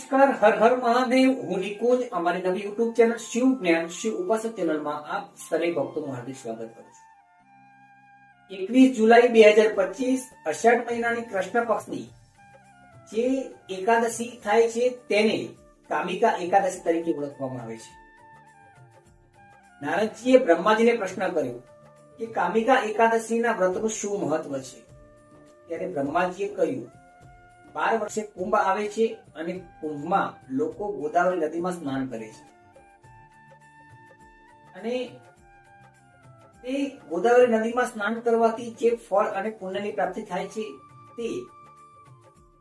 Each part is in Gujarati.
નમસ્કાર, હર હર મહાદેવ. હું નિકુંજ. અમારી નવી યુટ્યુબ ચેનલ શિવ જ્ઞાન શિવ ઉપાસક ચેનલમાં આપ દરેક ભક્તોનું હાર્દિક સ્વાગત કરું છું. 21 જુલાઈ 2025 અષાઢ મહિનાની કૃષ્ણ પક્ષની જે એકાદશી થાય છે તેને કામિકા એકાદશી તરીકે ઓળખવામાં આવે છે. નારદજીએ બ્રહ્માજીને પ્રશ્ન કર્યો કે કામિકા એકાદશીના વ્રતનું શું મહત્વ છે. ત્યારે બ્રહ્માજીએ કહ્યું, 12 વર્ષે કુંભ આવે છે અને કુંભમાં લોકો ગોદાવરી નદીમાં સ્નાન કરે છે અને તે ગોદાવરી નદીમાં સ્નાન કરવાથી જે ફળ અને પુણ્યની પ્રાપ્તિ થાય છે તે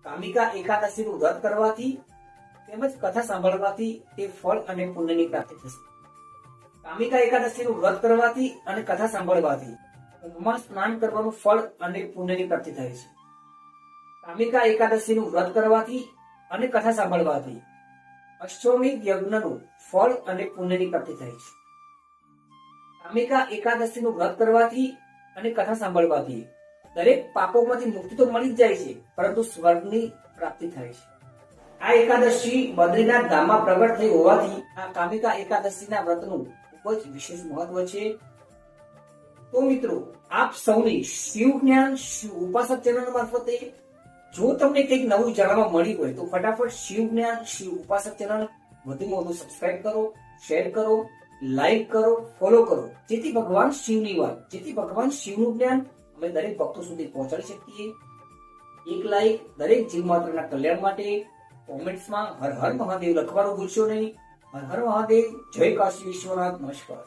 કામિકા એકાદશીનું વ્રત કરવાથી તેમજ કથા સાંભળવાથી તે ફળ અને પુણ્યની પ્રાપ્તિ થશે. કામિકા એકાદશીનું વ્રત કરવાથી અને કથા સાંભળવાથી કુંભમાં સ્નાન કરવાનું ફળ અને પુણ્યની પ્રાપ્તિ થાય છે. કામિકા એકાદશીનું વ્રત કરવાથી અને કથા સાંભળવાથી અશ્વમેઘ યજ્ઞનું ફળ અને પુણ્યની પ્રાપ્તિ થાય છે. કામિકા એકાદશીનું વ્રત કરવાથી અને કથા સાંભળવાથી દરેક પાપોમાંથી મુક્તિ તો મળી જ જાય છે, પરંતુ સ્વર્ગની પ્રાપ્તિ થાય છે. આ એકાદશી બદ્રીનાથ ધામમાં પ્રગટ થઈ હોવાથી આ કામિકા એકાદશીના વ્રતનું ખૂબ જ વિશેષ મહત્વ છે. તો મિત્રો, આપ સૌની શિવ જ્ઞાન શિવ ઉપાસક ચેનલ મારફતે જો તમને કંઈક નવું જાણવા મળ્યું હોય તો ફટાફટ શિવ જ્ઞાન શિવ ઉપાસક ચેનલ વધુમાં વધુ સબસ્ક્રાઇબ કરો, શેર કરો, લાઈક કરો, ફોલો કરો, જેથી ભગવાન શિવની વાત, જેથી ભગવાન શિવનું જ્ઞાન અમે દરેક ભક્તો સુધી પહોંચાડી શકીએ. એક લાઈક દરેક જીવ માત્રના કલ્યાણ માટે. કોમેન્ટ્સમાં હર હર મહાદેવ લખવાનું ભૂલશો નહીં. હર હર મહાદેવ. જય કાશી વિશ્વનાથ. નમસ્કાર.